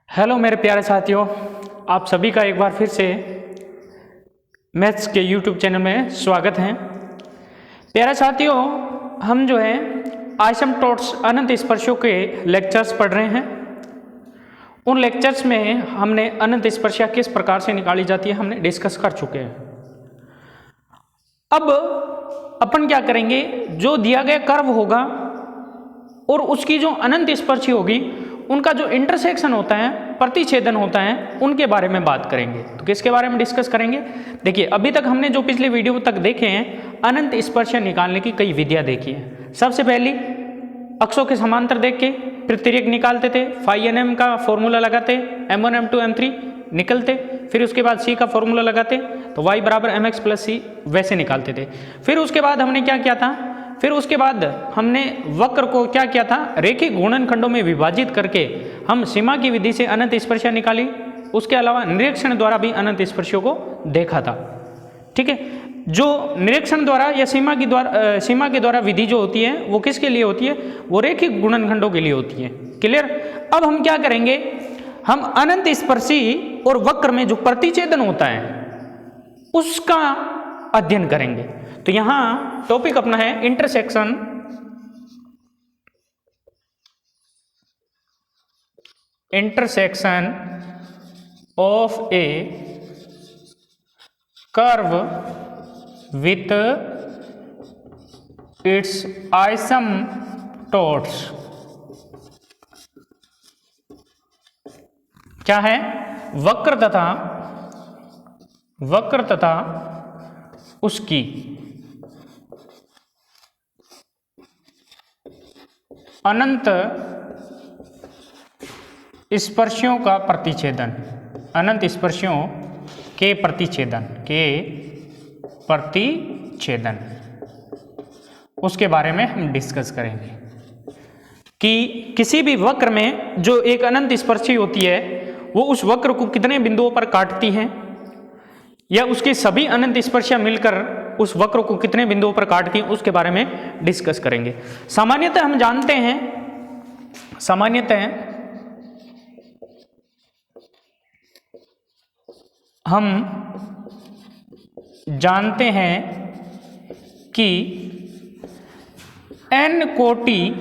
Hello मेरे प्यारे साथियों, आप सभी का एक बार फिर से मैथ्स के यूट्यूब चैनल में स्वागत है। प्यारे साथियों, हम जो है आइसोम्प्टोट्स अनंत स्पर्शों के लेक्चर्स पढ़ रहे हैं। उन लेक्चर्स में हमने अनंत स्पर्शियाँ किस प्रकार से निकाली जाती है हमने डिस्कस कर चुके हैं। अब अपन क्या करेंगे, जो दिया गया कर्व होगा और उसकी जो अनंत स्पर्शी होगी उनका जो इंटरसेक्शन होता है, प्रतिच्छेदन होता है, उनके बारे में बात करेंगे। तो किसके बारे में डिस्कस करेंगे? देखिए, अभी तक हमने जो पिछले वीडियो तक देखे हैं अनंत स्पर्शियाँ निकालने की कई विधियाँ देखी हैं। सबसे पहली अक्षों के समांतर देख के फिर तिर्यक निकालते थे, फाई एन एम का फॉर्मूला लगाते, m1 m2 m3 निकलते, फिर उसके बाद c का फॉर्मूला लगाते तो y बराबर mx प्लस c वैसे निकालते थे। फिर उसके बाद हमने क्या किया था, फिर उसके बाद हमने वक्र को क्या किया था, रेखिक गुणनखंडों में विभाजित करके हम सीमा की विधि से अनंत स्पर्शियाँ निकाली। उसके अलावा निरीक्षण द्वारा भी अनंत स्पर्शियों को देखा था। ठीक है, जो निरीक्षण द्वारा या सीमा के द्वारा विधि जो होती है वो किसके लिए होती है? वो रेखिक गुणनखंडों के लिए होती है। क्लियर? अब हम क्या करेंगे, हम अनंत स्पर्शी और वक्र में जो प्रतिच्छेदन होता है उसका अध्ययन करेंगे। तो यहां टॉपिक अपना है intersection of a curve with its asymptotes. क्या है? वक्र तथा उसकी अनंत स्पर्शियों का प्रतिच्छेदन, अनंत स्पर्शियों के प्रतिच्छेदन उसके बारे में हम डिस्कस करेंगे कि किसी भी वक्र में जो एक अनंत स्पर्शी होती है वो उस वक्र को कितने बिंदुओं पर काटती है, या उसकी सभी अनंत स्पर्शियां मिलकर उस वक्र को कितने बिंदुओं पर काटती हैं, उसके बारे में डिस्कस करेंगे। सामान्यतः हम जानते हैं कि n कोटि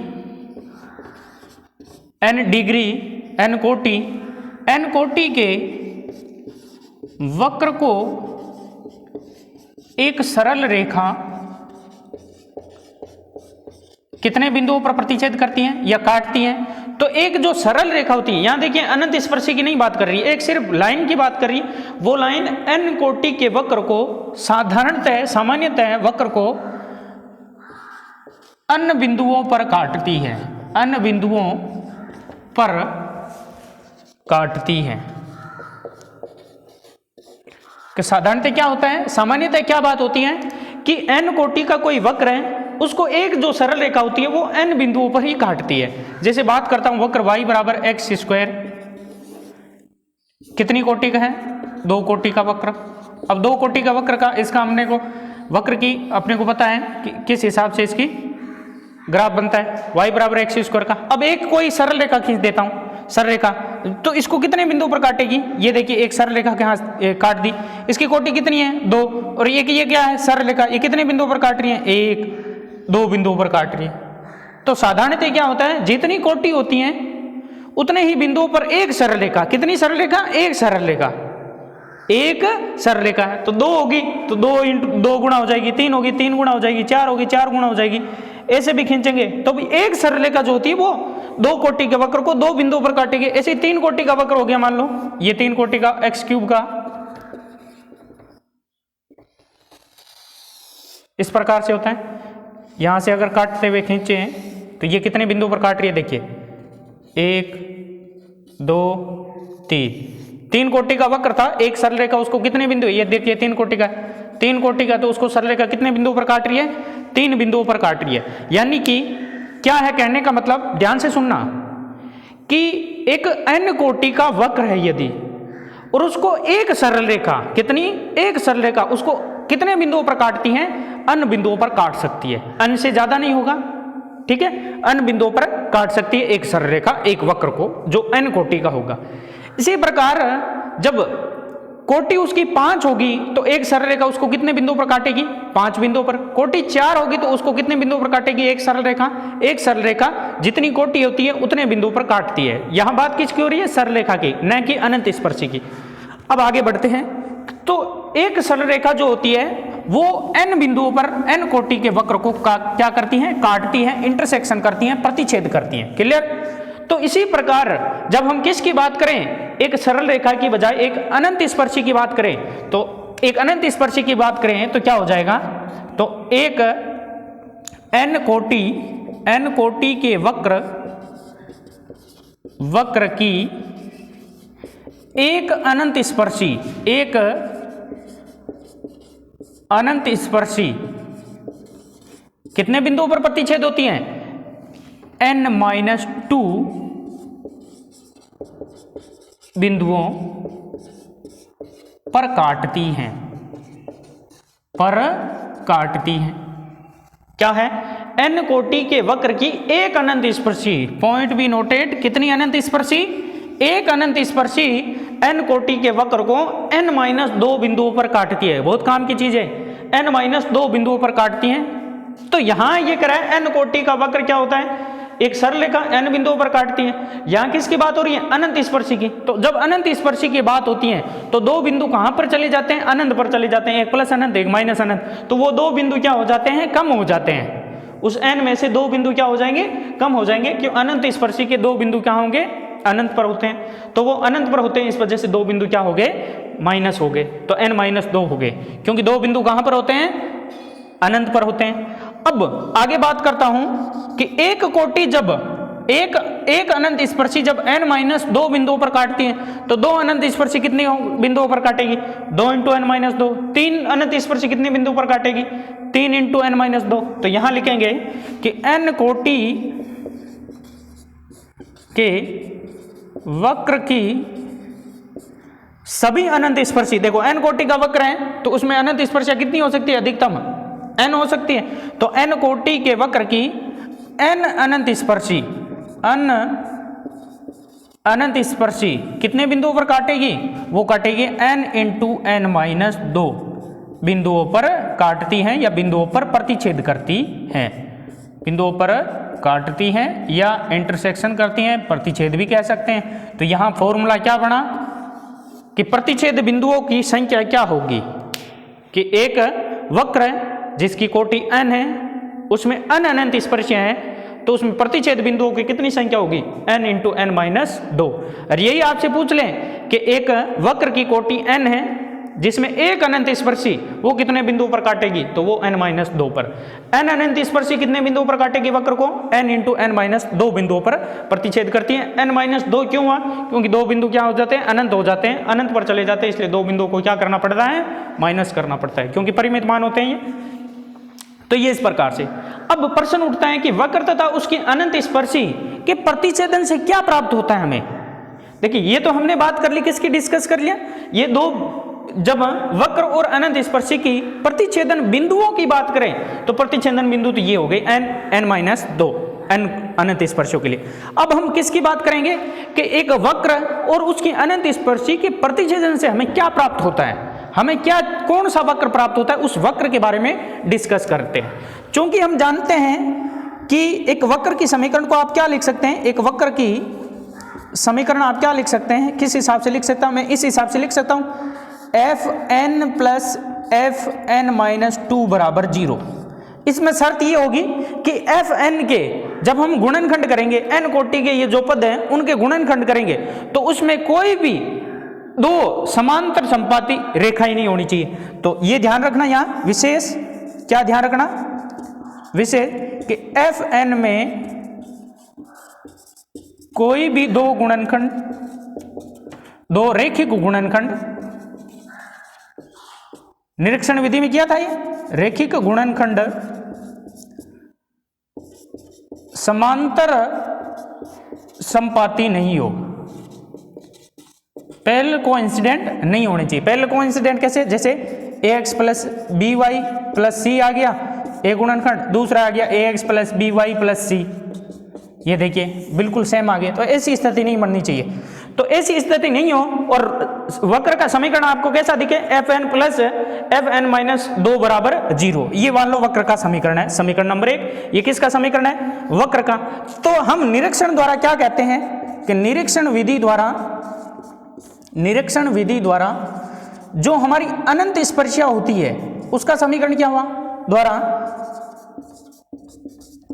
के वक्र को एक सरल रेखा कितने बिंदुओं पर प्रतिच्छेद करती है या काटती है। तो एक जो सरल रेखा होती है, यहां देखिए अनंत स्पर्शी की नहीं बात कर रही है, एक सिर्फ लाइन की बात कर रही है। वो लाइन n कोटि के वक्र को सामान्यतः वक्र को अन्य बिंदुओं पर काटती है, अन्य बिंदुओं पर काटती है। कि साधारणतः क्या होता है, सामान्यतः क्या बात होती है कि n कोटि का कोई वक्र है, उसको एक जो सरल रेखा होती है वो n बिंदुओं पर ही काटती है। जैसे बात करता हूं वक्र y बराबर x स्क्वायर, कितनी कोटि का है? 2 कोटि का वक्र। अब 2 कोटि का वक्र का इसका वक्र की अपने को पता है कि किस हिसाब से इसकी ग्राफ बनता है, y बराबर x स्क्वायर का। अब एक कोई सरल रेखा खींच देता हूं, सरल रेखा, तो इसको कितने बिंदुओं पर काटेगी? ये देखिए एक सरल रेखा के यहाँ काट दी, इसकी कोटि कितनी है? 2। और ये क्या है? सरल रेखा, ये कितने बिंदुओं पर काट रही है? 1, 2 बिंदुओं पर काट रही है। तो साधारणतः क्या होता है, जितनी कोटि होती है उतने ही बिंदुओं पर एक सरल रेखा। कितनी सरल रेखा? एक सरल रेखा, एक सरल रेखा है। तो 2 होगी तो 2 गुणा हो जाएगी, 3 होगी 3 गुणा हो जाएगी, 4 होगी 4 गुणा हो जाएगी। ऐसे भी खींचेंगे तो एक सरल रेखा जो होती है वो 2 कोटि के वक्र को 2 बिंदुओं पर काटेगी। ऐसे 3 कोटि का वक्र हो गया, मान लो ये 3 कोटि का x³ का, इस प्रकार से होता है। यहां से अगर काटते हुए खींचे तो ये कितने बिंदुओं पर काट रही है? देखिए 1, 2, 3 कोटि का वक्र था, एक सरल रेखा, उसको कितने बिंदु? ये देखिए 3 कोटि का, 3 कोटि का, तो उसको सरल रेखा कितने बिंदुओं पर काट रही है? 3 बिंदुओं पर काट रही है। यानी कि क्या है कहने का मतलब, ध्यान से सुनना, कि एक n कोटि का वक्र है यदि, और उसको एक सरल रेखा, कितनी? एक सरल रेखा उसको कितने बिंदुओं पर काटती है? अन्य बिंदुओं पर काट सकती है, अन्य से ज्यादा नहीं होगा। ठीक है, n बिंदुओं पर काट सकती है एक सरल रेखा एक वक्र को जो n कोटि का होगा। इसी प्रकार जब कोटि उसकी 5 होगी तो एक सरल रेखा उसको कितने बिंदुओं पर काटेगी? 5 बिंदुओं पर। कोटि 4 होगी तो उसको कितने बिंदुओं पर काटेगी एक सरल रेखा? एक सरल रेखा जितनी कोटि होती है उतने बिंदुओं पर काटती है। यहां बात किसकी हो रही है? सरल रेखा की, न कि अनंत स्पर्शी की। अब आगे बढ़ते हैं। तो एक सरल रेखा जो होती है वो n बिंदुओं पर n कोटि के वक्र को क्या करती है? काटती है, इंटरसेक्शन करती है, प्रतिच्छेद करती है। क्लियर? तो इसी प्रकार जब हम किसकी बात करें, एक सरल रेखा की बजाय एक अनंत स्पर्शी की बात करें, तो एक अनंत स्पर्शी की बात करें तो क्या हो जाएगा? तो एक n कोटि के वक्र की एक अनंत स्पर्शी कितने बिंदुओं पर प्रतिच्छेद होती हैं? n-2 बिंदुओं पर काटती हैं। क्या है? n कोटि के वक्र की एक अनंत स्पर्शी, पॉइंट बी नोटेड, कितनी अनंत स्पर्शी? एक अनंत स्पर्शी n कोटि के वक्र को n-2 बिंदुओं पर काटती है। बहुत काम की चीज है, n-2 बिंदुओं पर काटती हैं। तो यहां ये कह रहा है n कोटि का वक्र क्या होता है? एक सरल रेखा n बिंदुओं पर काटती है। यहां किसकी बात हो रही है? अनंत स्पर्शी की। तो जब अनंत स्पर्शी की बात होती है तो दो बिंदु कहां पर चले जाते हैं? अनंत पर चले जाते हैं, एक प्लस अनंत एक माइनस अनंत। तो वो दो बिंदु क्या हो जाते हैं? कम हो जाते हैं। उस n में से दो बिंदु क्या हो जाएंगे? कम हो जाएंगे, क्यों? अनंत स्पर्शी के दो बिंदु क्या होंगे? अनंत पर होते हैं। तो वो अनंत पर होते हैं, इस वजह से दो बिंदु क्या हो गए? माइनस हो गए। तो n-2 हो गए, क्योंकि दो बिंदु कहां पर होते हैं? अनंत पर होते हैं। अब आगे बात करता हूं कि एक कोटि जब एक अनंत स्पर्शी जब n-2 बिंदुओं पर काटती है तो दो अनंत स्पर्शी कितने बिंदुओं पर काटेगी? 2 × n-2। तीन अनंत स्पर्शी कितने बिंदुओं पर काटेगी? 3 × n-2। तो यहां लिखेंगे कि n कोटि के वक्र की सभी अनंत स्पर्शी, देखो n कोटि का वक्र है तो उसमें अनंत स्पर्शियां कितनी हो सकती है? अधिकतम n हो सकती है। तो n कोटि के वक्र की n अनंत स्पर्शी कितने बिंदुओं पर काटेगी? वो काटेगी n × n-2 बिंदुओं पर काटती हैं या बिंदुओं पर प्रतिच्छेद करती हैं। बिंदुओं पर काटती हैं या इंटरसेक्शन करती हैं, प्रतिच्छेद भी कह सकते हैं। तो यहां फॉर्मूला क्या बना कि प्रतिच्छेद बिंदुओं की संख्या क्या होगी? कि एक वक्र जिसकी कोटि n है उसमें n अनंत स्पर्शियां हैं, तो उसमें प्रतिच्छेद बिंदुओं की कितनी संख्या होगी? n × n-2। और यही आपसे पूछ लें कि एक वक्र की कोटि n है जिसमें एक अनंत स्पर्शी, वो कितने बिंदुओं पर काटेगी? तो वो n-2 पर। n अनंत स्पर्शी कितने बिंदुओं पर काटेगी वक्र को? n × n-2 बिंदुओं पर प्रतिच्छेद करती है। n-2 क्यों हुआ? क्योंकि दो बिंदु क्या हो जाते हैं? अनंत हो जाते हैं, अनंत पर चले जाते हैं, इसलिए दो बिंदुओं को क्या करना पड़ता है? माइनस करना पड़ता है, क्योंकि परिमित मान होते हैं ये। तो ये इस प्रकार से। अब प्रश्न उठता है कि वक्र तथा उसकी अनंत स्पर्शी के प्रतिच्छेदन से क्या प्राप्त होता है हमें? देखिए, ये तो हमने बात कर ली, किसकी डिस्कस कर लिया? ये दो, जब वक्र और अनंत स्पर्शी की प्रतिच्छेदन बिंदुओं की बात करें तो प्रतिच्छेदन बिंदु तो ये हो गए n-2 n अनंत स्पर्शियों के लिए। अब हम किसकी बात करेंगे कि एक वक्र और उसकी अनंत स्पर्शी के प्रतिच्छेदन से हमें क्या प्राप्त होता है? हमें क्या, कौन सा वक्र प्राप्त होता है, उस वक्र के बारे में डिस्कस करते हैं। क्योंकि हम जानते हैं कि एक वक्र की समीकरण को आप क्या लिख सकते हैं? एक वक्र की समीकरण आप क्या लिख सकते हैं? किस हिसाब से लिख सकता हूं मैं? इस हिसाब से लिख सकता हूं, fn + fn-2 = 0। इसमें शर्त ये होगी कि fn के जब हम गुणनखंड करेंगे, n कोटि के ये जो पद हैं उनके गुणनखंड करेंगे तो उसमें कोई भी दो समांतर संपाती रेखा ही नहीं होनी चाहिए। तो ये ध्यान रखना, यहां विशेष क्या ध्यान रखना? विशेष कि fn में कोई भी दो गुणनखंड, दो रेखिक गुणनखंड, निरीक्षण विधि में किया था ये, रेखिक गुणनखंड समांतर संपाती नहीं हो, पैरेलल कोइंसिडेंट नहीं होने चाहिए। पैरेलल कोइंसिडेंट कैसे? जैसे ax + by + c आ गया, एक गुणनखंड, दूसरा आ गया ax plus b y plus c, ये देखिए बिल्कुल सेम आ गया। तो ऐसी स्थिति नहीं बननी चाहिए। तो ऐसी स्थिति नहीं हो और वक्र का समीकरण आपको कैसा दिखे, F N plus F N minus 2 बराबर 0, ये मान लो वक्र का समीकरण है, समीकरण नंबर 1। ये किसका समीकरण है, वक्र का। तो हम निरीक्षण द्वारा क्या कहते हैं कि निरीक्षण विधि द्वारा जो हमारी अनंत स्पर्शियां होती है उसका समीकरण क्या हुआ, द्वारा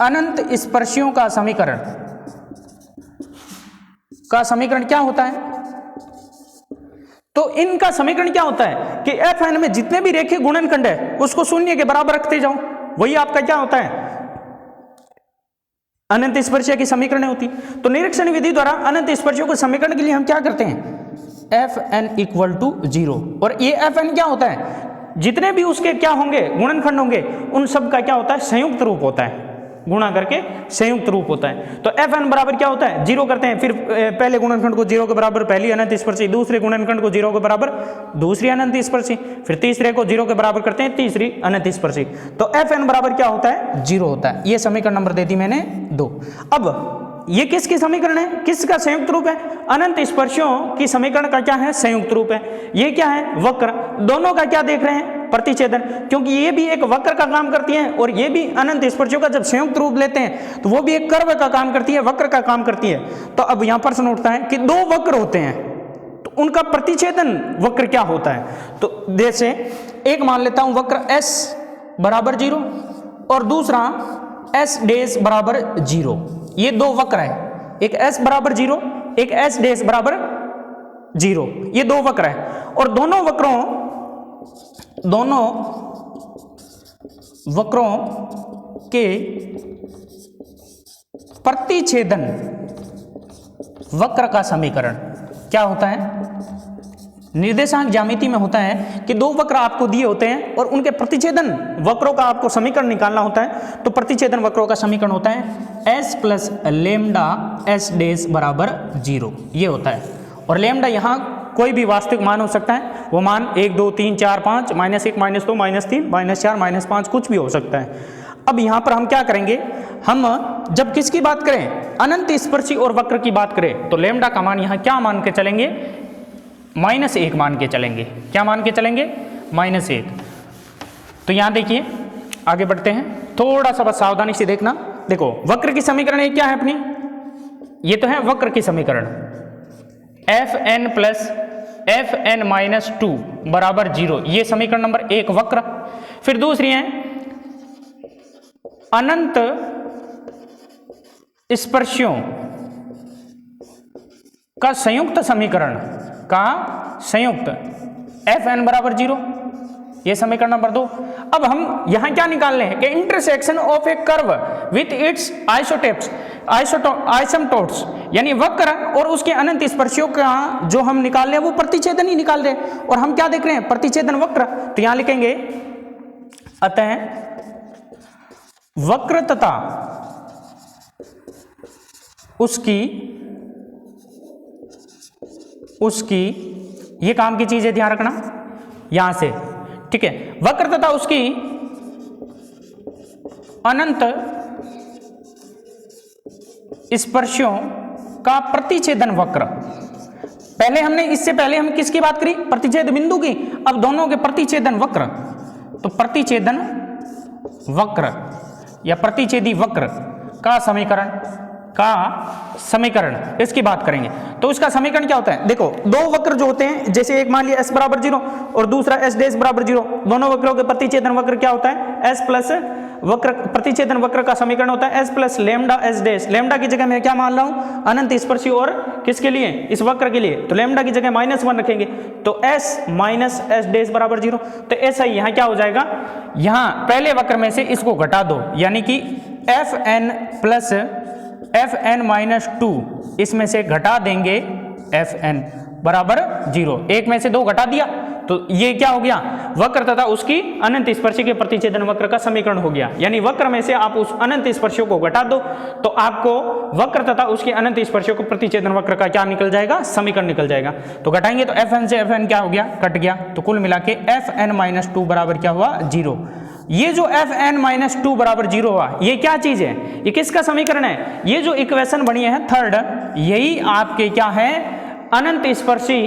अनंत स्पर्शियों का समीकरण क्या होता है। तो इनका समीकरण क्या होता है कि एफ एन में जितने भी रेखीय गुणनखंड है उसको शून्य के बराबर रखते जाओ, वही आपका क्या होता है, अनंत स्पर्शिया की समीकरण होती। तो निरीक्षण विधि द्वारा अनंत स्पर्शियों के समीकरण के लिए हम क्या करते हैं, एफ एन इक्वल टू 0। और ये एफ एन क्या होता है, जितने भी उसके क्या होंगे गुणनखंड होंगे उन सब का क्या होता है, संयुक्त रूप होता है, गुणा करके संयुक्त रूप होता है। तो एफ एन बराबर क्या होता है, 0 करते हैं, फिर पहले गुणनखंड को 0 के बराबर पहली अनंत स्पर्शी, दूसरे गुणनखंड को 0 के बराबर दूसरी अनंत स्पर्शी, फिर तीसरे को 0 के बराबर करते हैं तीसरी अनंत स्पर्शी। तो एफ एन बराबर क्या होता है, 0 होता है। ये समीकरण नंबर दे दी मैंने 2। अब ये किसकी समीकरण है, किसका संयुक्त रूप है, अनंत स्पर्शियों की समीकरण का क्या है, संयुक्त रूप है। ये क्या है, वक्र। दोनों का क्या देख रहे हैं, प्रतिच्छेदन, क्योंकि ये भी एक वक्र का काम करती है और ये भी अनंत स्पर्शियों का जब संयुक्त रूप लेते हैं तो वो भी एक कर्व का काम करती है, वक्र का काम करती है। तो अब यहां प्रश्न उठता है कि 2 वक्र होते हैं तो उनका प्रतिच्छेदन वक्र क्या होता है। तो जैसे एक मान लेता हूं वक्र s बराबर 0 और दूसरा s डैश बराबर 0। ये 2 वक्र है, एक s बराबर 0, एक s डैश बराबर 0, ये 2 वक्र है। और दोनों वक्रों के प्रतिच्छेदन वक्र का समीकरण क्या होता है, निर्देशांक ज्यामिति में होता है कि 2 वक्र आपको दिए होते हैं और उनके प्रतिच्छेदन वक्रों का आपको समीकरण निकालना होता है। तो प्रतिच्छेदन वक्रों का समीकरण होता है s plus lambda s dash बराबर 0, ये होता है। और लेमडा यहाँ कोई भी वास्तविक मान हो सकता है, वो मान 1 2 3 4 5 -1 -2 -3 -4 -5 कुछ भी हो सकता है। अब यहाँ पर हम क्या करेंगे, हम जब किसकी बात करें, अनंत स्पर्शी और वक्र की बात करें तो लेमडा का मान यहाँ क्या मान के चलेंगे, -1 मान के चलेंगे। क्या मान के चलेंगे, -1। तो यहाँ देखिए आगे बढ़ते हैं, थोड़ा सा बस सावधानी से देखना। देखो वक्र की समीकरण ये क्या है अपनी, ये तो है वक्र की समीकरण, F N plus F N minus 2 बराबर 0, ये समीकरण नंबर 1 वक्र। फिर दूसरी है अनंत स्पर्शियों का संयुक्त समीकरण का संयुक्त एफ एन बराबर 0, ये समीकरण नंबर 2। अब हम यहां क्या निकाल रहे हैं कि intersection of a curve with its asymptotes, यानी वक्र और उसके अनंत स्पर्शियों का जो हम निकाल रहे हैं वो प्रतिच्छेदन ही निकाल रहे हैं। और हम क्या देख रहे हैं, प्रतिच्छेदन वक्र। तो यहां लिखेंगे अतः वक्र तथा उसकी ये काम की चीज है, ध्यान रखना यहां से, ठीक है। वक्र तथा उसकी अनंत स्पर्शियों का प्रतिच्छेदन वक्र। इससे पहले हम किसकी बात करी, प्रतिच्छेद बिंदु की। अब दोनों के प्रतिच्छेदन वक्र, तो प्रतिच्छेदन वक्र या प्रतिच्छेदी वक्र का समीकरण इसकी बात करेंगे। तो उसका समीकरण क्या होता है, देखो 2 वक्र जो होते हैं, जैसे एक मान लिया s बराबर 0 और दूसरा s डैश बराबर 0, दोनों वक्रों के प्रतिच्छेदन वक्र क्या होता है, s प्लस वक्र, प्रतिच्छेदन वक्र का समीकरण होता है s plus lambda s dash. Lambda की जगह मैं क्या मान रहा हूं, अनंत स्पर्शी और किसके लिए, इस वक्र के लिए। तो लेमडा की जगह -1 रखेंगे, तो s माइनस s डैश बराबर 0। तो ऐसा ही यहां क्या हो जाएगा, यहां पहले वक्र में से इसको घटा दो, यानी कि F N plus F N minus 2, इसमें से घटा देंगे एफ एन बराबर 0। एक में से 2 घटा दिया तो ये क्या हो गया, वक्र तथा उसकी अनंत स्पर्शी के प्रतिच्छेदन वक्र का समीकरण हो गया। यानी वक्र में से आप उस अनंत स्पर्शियों को घटा दो तो आपको वक्र तथा उसके अनंत स्पर्शियों को प्रतिच्छेदन वक्र का क्या निकल जाएगा, समीकरण निकल जाएगा। तो घटाएंगे तो एफ एन से एफ एन क्या हो गया, कट गया। तो कुल मिला के एफ एन माइनस 2 बराबर क्या हुआ, 0। ये जो एफ एन माइनस टू बराबर 0 हुआ, ये क्या चीज है, ये किसका समीकरण है, ये जो इक्वेशन बनी है थर्ड, यही आपके क्या है, अनंत स्पर्शी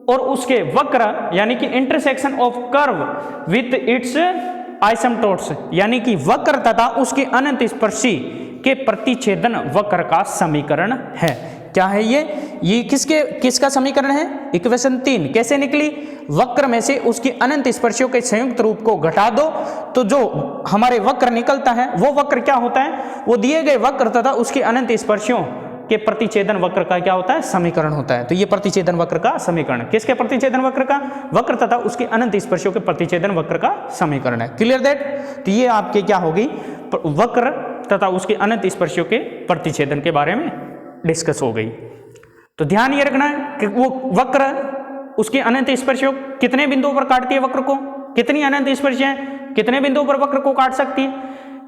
और उसके वक्र यानी कि intersection of curve with its asymptotes, यानी कि वक्र तथा उसके अनंत स्पर्शी के प्रतिच्छेदन वक्र का समीकरण है। क्या है ये किसका समीकरण है, इक्वेशन 3 कैसे निकली, वक्र में से उसकी अनंत स्पर्शियों के संयुक्त रूप को घटा दो तो जो हमारे वक्र निकलता है वो वक्र क्या होता है, वो दिए गए वक्र तथा उसके अनंत स्पर्शियों के प्रतिच्छेदन वक्र का क्या होता है, समीकरण होता है। तो ये प्रतिच्छेदन वक्र का समीकरण, किसके प्रतिच्छेदन वक्र का, वक्र तथा उसके अनंत स्पर्शियों के प्रतिच्छेदन वक्र का समीकरण है। Clear that. तो ये आपके क्या होगी, वक्र तथा उसके अनंत स्पर्शियों के प्रतिच्छेदन के बारे में डिस्कस हो गई। तो ध्यान ये रखना है कि वो वक्र उसके अनंत स्पर्शियों कितने बिंदुओं पर काटती है वक्र को, कितनी अनंत स्पर्शियां कितने बिंदुओं पर वक्र को काट सकती है।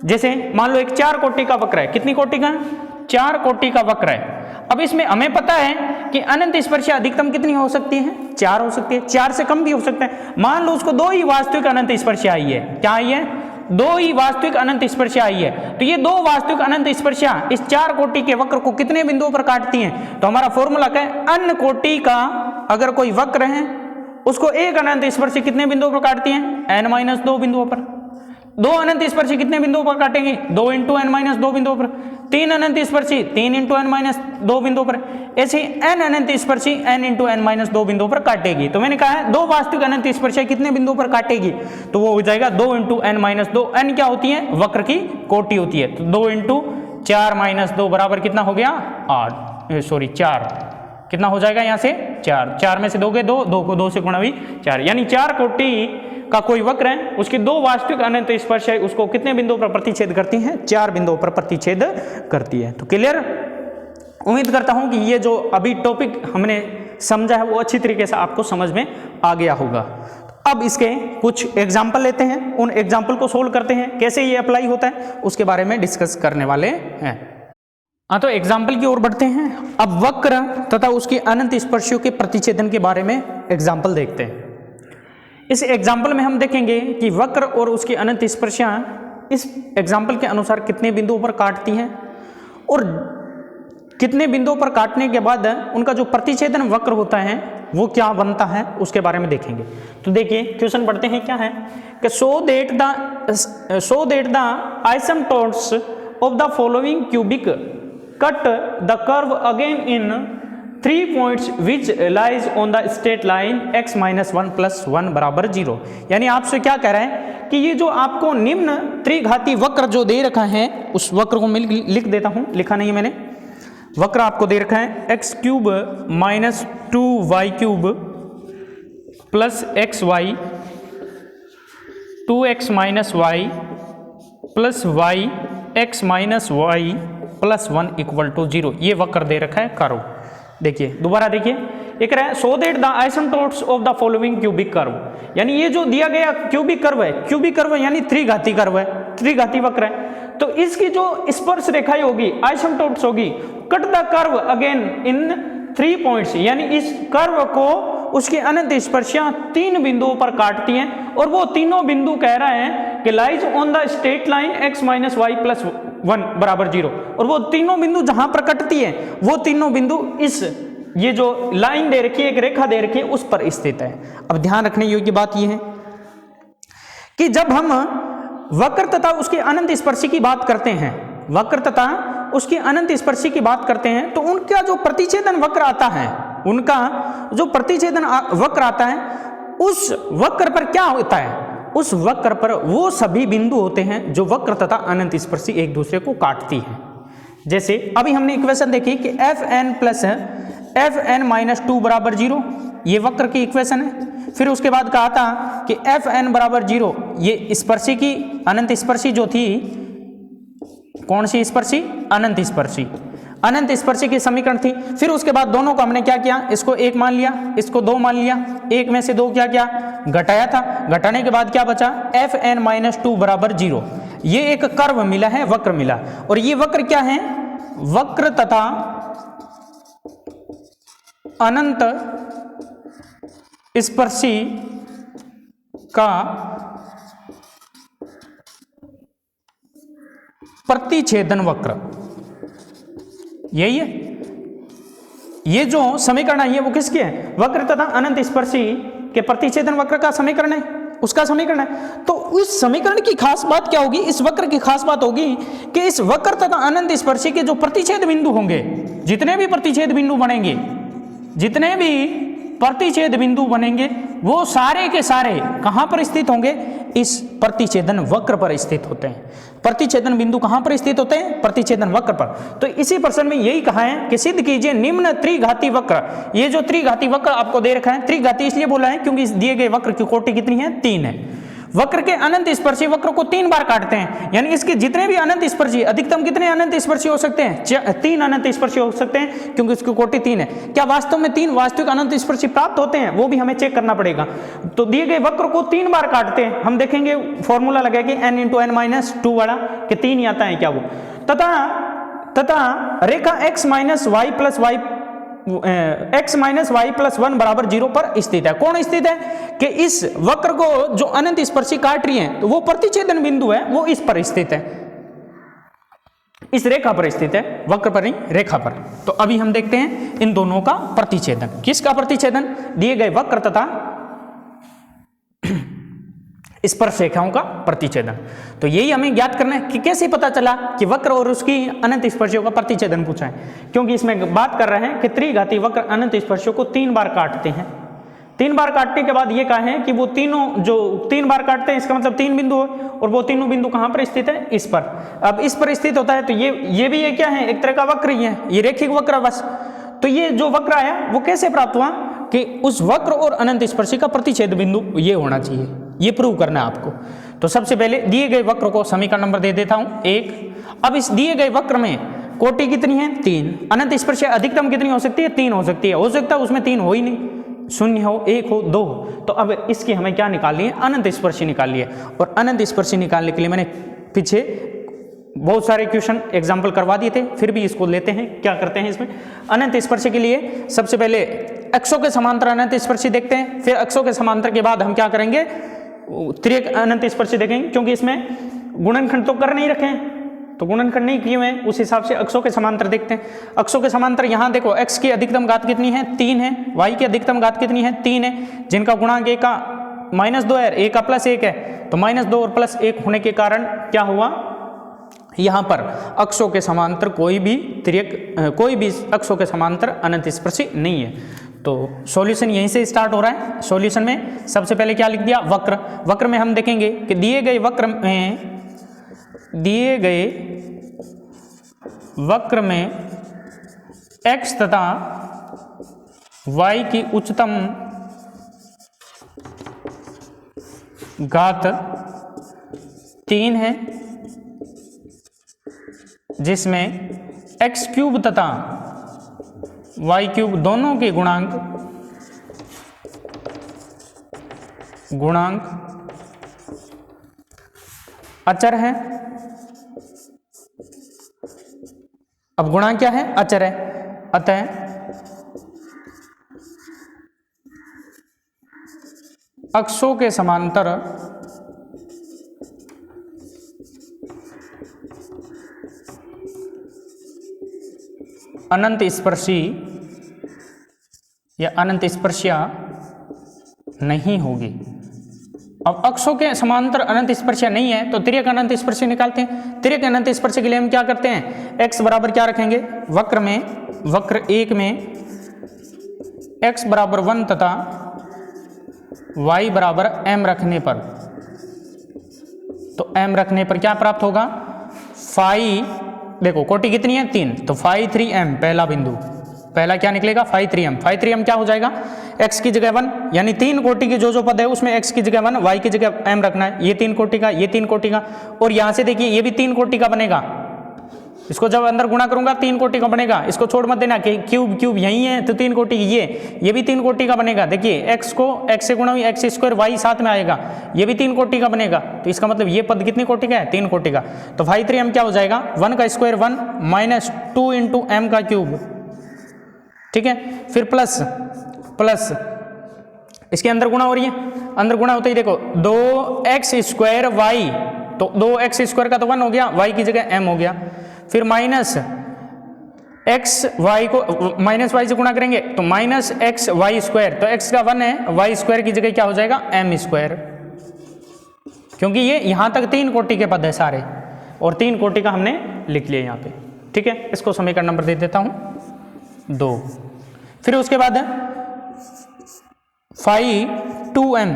जैसे मान लो एक 4 कोटि का वक्र है, कितनी कोटि का, 4 कोटि का वक्र है। अब इसमें हमें पता है कि अनंत स्पर्शियां अधिकतम कितनी हो सकती है, 4 हो सकती है, 4 से कम भी हो सकता है। मान लो उसको 2 ही वास्तविक अनंत स्पर्शियां आई है, क्या आई है, 2 ही वास्तविक अनंत स्पर्शियां आई है। तो ये 2 वास्तविक अनंत स्पर्शियां इस 4 कोटि के वक्र को कितने बिंदुओं पर काटती हैं, तो हमारा फॉर्मूला क्या है, अन्य कोटि का अगर कोई वक्र है उसको एक अनंत स्पर्शी कितने बिंदुओं पर काटती है, n-2 बिंदुओं पर। 2 अनंत स्पर्शी कितने बिंदुओं पर काटेंगे, 2 × n-2 बिंदुओं पर। 3 अनंत स्पर्शी 3 × n-2 बिंदुओं पर। ऐसे n अनंत स्पर्शी n × n-2 बिंदुओं पर काटेगी। तो मैंने कहा है 2 वास्तविक अनंत स्पर्शियां कितने बिंदुओं पर काटेगी, तो वो हो जाएगा 2 × n-2। n क्या होती है, वक्र की कोटि होती है। तो 2 × 4 - 2 बराबर कितना हो गया, 4। कितना हो जाएगा यहाँ से 4, 4 में से 2 गए 2, 2 को 2 से गुणा हुई 4, यानी 4 कोटि का कोई वक्र है, उसकी 2 वास्तविक अनंत स्पर्श है, उसको कितने बिंदुओं पर प्रतिच्छेद करती हैं, 4 बिंदुओं पर प्रतिच्छेद करती है। तो क्लियर, उम्मीद करता हूं कि ये जो अभी टॉपिक हमने समझा है वो अच्छी तरीके से आपको समझ में आ गया होगा। अब इसके कुछ एग्जाम्पल लेते हैं, उन एग्जाम्पल को सोल्व करते हैं, कैसे ये अप्लाई होता है उसके बारे में डिस्कस करने वाले हैं। तो एग्जाम्पल की ओर बढ़ते हैं। अब वक्र तथा उसके अनंत स्पर्शियों के प्रतिच्छेदन के बारे में एग्जाम्पल देखते हैं। इस एग्जाम्पल में हम देखेंगे कि वक्र और उसकी अनंत स्पर्शियां इस एग्जाम्पल के अनुसार कितने बिंदुओं पर काटती हैं और कितने बिंदुओं पर काटने के बाद उनका जो प्रतिच्छेदन वक्र होता है वो क्या बनता है उसके बारे में देखेंगे। तो देखिए क्वेश्चन पढ़ते हैं, क्या है कि so that the asymptotes of the following cubic cut the curve again in 3 points which lies on the straight line x - 1 + 1 बराबर 0। यानी आपसे क्या कह रहा है कि ये जो आपको निम्न त्रिघाती वक्र जो दे रखा है उस वक्र को मैं लिख देता हूं, लिखा नहीं है मैंने। वक्र आपको दे रखा है x³ - 2y³ plus xy 2x - y plus y x - y plus 1 = 0। ये वक्र दे रखा है कर्व। देखिए दोबारा देखिए, एक रहा है so that the asymptotes of the following cubic curve, यानी ये जो दिया गया क्यूबिक कर्व है, क्यूबिक कर्व यानी त्रिघाती कर्व है, त्रिघाती वक्र है, तो इसकी जो स्पर्श रेखाएं होगी आइसमटोट्स होगी, cut the curve again in 3 points, यानी इस कर्व को उसकी अनंत स्पर्शियां 3 बिंदुओं पर काटती हैं और वो तीनों बिंदु कह रहे हैं कि lies on the straight line x - y + 1 बराबर 0। और वो तीनों बिंदु जहां पर कटती है वो तीनों बिंदु इस ये जो लाइन दे रखी है, एक रेखा दे रखी है, उस पर स्थित है। अब ध्यान रखने योग्य बात यह है कि जब हम वक्र तथा उसके अनंत स्पर्शी की बात करते हैं, वक्र तथा उसकी अनंत स्पर्शी की बात करते हैं, तो उनका जो प्रतिच्छेदन वक्र आता है, उनका जो प्रतिच्छेदन वक्र आता है, उस वक्र पर क्या होता है, उस वक्र पर वो सभी बिंदु होते हैं जो वक्र तथा अनंत स्पर्शी एक दूसरे को काटती हैं। जैसे अभी हमने इक्वेशन देखी कि fn + fn - 2 बराबर 0, ये वक्र की इक्वेशन है। फिर उसके बाद कहा था कि fn बराबर 0, ये स्पर्शी की अनंत स्पर्शी जो थी, कौन सी स्पर्शी, अनंत स्पर्शी, अनंत स्पर्शी की समीकरण थी। फिर उसके बाद दोनों को हमने क्या किया, इसको 1 मान लिया, इसको 2 मान लिया, 1 में से 2 क्या किया, घटाया था, घटाने के बाद क्या बचा, fn - 2 बराबर 0। ये एक कर्व मिला है, वक्र मिला, और ये वक्र क्या है, वक्र तथा अनंत स्पर्शी का प्रतिछेदन वक्र, यही है। ये जो समीकरण है वो किसके है? वक्र तथा अनंत स्पर्शी के प्रतिछेदन वक्र का समीकरण है, उसका समीकरण है। तो उस समीकरण की खास बात क्या होगी? इस वक्र की खास बात होगी कि इस वक्र तथा अनंत स्पर्शी के जो प्रतिच्छेद बिंदु होंगे, जितने भी प्रतिच्छेद बिंदु बनेंगे, जितने भी प्रतिच्छेद बिंदु बनेंगे, वो सारे के सारे कहां पर स्थित होंगे? इस प्रतिच्छेदन वक्र पर स्थित होते हैं। प्रतिच्छेदन बिंदु कहां पर स्थित होते हैं? प्रतिच्छेदन वक्र पर। तो इसी प्रश्न में यही कहा है कि सिद्ध कीजिए निम्न त्रिघाती वक्र। ये जो त्रिघाती वक्र आपको दे रखा है, त्रिघाती इसलिए बोला है क्योंकि इस दिए गए वक्र की कोटि कितनी है? 3 है। वक्र के अनंत स्पर्शी वक्र को 3 बार काटते हैं, यानी इसके जितने भी अनंत स्पर्शी, अधिकतम कितने अनंत स्पर्शी हो सकते हैं? 3 अनंत स्पर्शी हो सकते हैं, क्योंकि इसकी कोटि 3 है। क्या वास्तव में 3 वास्तविक अनंत स्पर्शी प्राप्त होते हैं? वो भी हमें चेक करना पड़ेगा। तो दिए गए वक्र को 3 बार काटते हैं, हम देखेंगे फॉर्मूला लगा कि n × n-2 वाला कि 3 ही आता है क्या वो। तथा रेखा x माइनस वाई प्लस 1 बराबर 0 पर स्थित है। कौन स्थित है? कि इस वक्र को जो अनंत स्पर्शी काट रही है, तो वो प्रतिच्छेदन बिंदु है, वो इस पर स्थित है, इस रेखा पर स्थित है, वक्र पर नहीं, रेखा पर। तो अभी हम देखते हैं इन दोनों का प्रतिच्छेदन। किसका प्रतिच्छेदन? दिए गए वक्र तथा स्पर्श रेखाओं का प्रतिच्छेदन। तो यही हमें ज्ञात करना है कि कैसे पता चला कि वक्र और उसकी अनंत स्पर्शियों का प्रतिच्छेदन पूछा है, क्योंकि इसमें बात कर रहे हैं कि त्रिघाती वक्र अनंत स्पर्शियों को 3 बार काटते हैं। 3 बार काटने के बाद ये कहा है कि वो तीनों जो 3 बार काटते हैं, इसका मतलब 3 बिंदु है, और वो तीनों बिंदु कहां पर स्थित है? इस पर। अब इस पर स्थित होता है तो ये भी क्या है? एक तरह का वक्र ही है, ये रेखिक वक्र बस। तो ये जो वक्र आया वो कैसे प्राप्त हुआ? कि उस वक्र और अनंत स्पर्शी का प्रतिच्छेद बिंदु ये होना चाहिए, ये प्रूव करना है आपको। तो सबसे पहले दिए गए वक्र को समीकरण नंबर दे देता हूं 1। अब इस दिए गए वक्र में कोटि कितनी है? 3। अनंत स्पर्शी अधिकतम कितनी हो सकती है? 3 हो सकती है। हो सकता है उसमें 3 हो ही नहीं, 0 हो, 1 हो, 2 हो। तो अब इसकी हमें क्या निकालनी है? अनंत स्पर्शी निकालनी है। और अनंत स्पर्शी निकालने के लिए मैंने पीछे बहुत सारे क्वेश्चन एग्जाम्पल करवा दिए थे, फिर भी इसको लेते हैं। क्या करते हैं इसमें? अनंत स्पर्शी के लिए सबसे पहले अक्षों के समांतर अनंत स्पर्शी देखते हैं, फिर अक्षों के समांतर के बाद हम क्या करेंगे? त्रिक अनंत स्पर्शी देखेंगे, क्योंकि इसमें गुणनखंड तो कर नहीं रखे हैं, तो गुणनखंड नहीं किए हुए हैं, उस हिसाब से अक्षों के समांतर देखते हैं। अक्षों के समांतर यहाँ देखो, x की अधिकतम घात कितनी है? 3 है। y की अधिकतम घात कितनी है? 3 है, जिनका गुणांक a का -2 है, a का +1 है। तो -2 और +1 होने के कारण क्या हुआ? यहाँ पर अक्षों के समांतर कोई भी अक्षों के समांतर अनंत स्पर्शी नहीं है। तो सॉल्यूशन यहीं से स्टार्ट हो रहा है। सॉल्यूशन में सबसे पहले क्या लिख दिया? वक्र। वक्र में हम देखेंगे कि दिए गए वक्र में x तथा y की उच्चतम घात 3 है, जिसमें x³ तथा y³ दोनों के गुणांक अचर है। अब गुणांक क्या है? अचर है। अतः अक्षों के समांतर अनंत स्पर्शी या अनंत स्पर्शिया नहीं होगी। अब अक्षों के समांतर अनंत स्पर्शिया नहीं है तो तिर्यक अनंत स्पर्शी निकालते हैं। तिर्यक अनंत स्पर्शी के लिए हम क्या करते हैं? x बराबर क्या रखेंगे? वक्र 1 में x बराबर 1 तथा y बराबर m रखने पर, तो m रखने पर क्या प्राप्त होगा? फाई, देखो कोटि कितनी है? 3, तो फाई 3m पहला बिंदु, पहला क्या निकलेगा? Phi 3m। फाई 3m क्या हो जाएगा? x की जगह 1, यानी 3 कोटि के जो पद है उसमें x की जगह 1, y की जगह m रखना है। ये 3 कोटि का, ये 3 कोटि का, और यहां से देखिए ये भी 3 कोटि का बनेगा। इसको जब अंदर गुणा करूंगा 3 कोटि का बनेगा। इसको छोड़ मत देना कि क्यूब यही है तो 3 कोटि, ये भी 3 कोटि का बनेगा। देखिए x को x से गुणा हुई x² y साथ में आएगा, ये भी 3 कोटि का बनेगा। तो इसका मतलब ये पद कितनी कोटि का है? 3 कोटि का। तो फाई 3m क्या हो जाएगा? 1 का स्क्वायर 1 माइनस 2 इंटू m का क्यूब, ठीक है। फिर प्लस इसके अंदर गुणा हो रही है, अंदर गुणा होते ही देखो 2x² y तो 2x² का तो 1 हो गया, y की जगह m हो गया। फिर माइनस एक्स वाई को माइनस वाई से गुणा करेंगे तो माइनस एक्स वाई स्क्वायर, तो x का 1 है, y स्क्वायर की जगह क्या हो जाएगा m स्क्वायर, क्योंकि ये यहां तक 3 कोटि के पद है सारे और 3 कोटि का हमने लिख लिया यहाँ पे। ठीक है, इसको समीकरण नंबर दे देता हूं 2। फिर उसके बाद है फाई 2m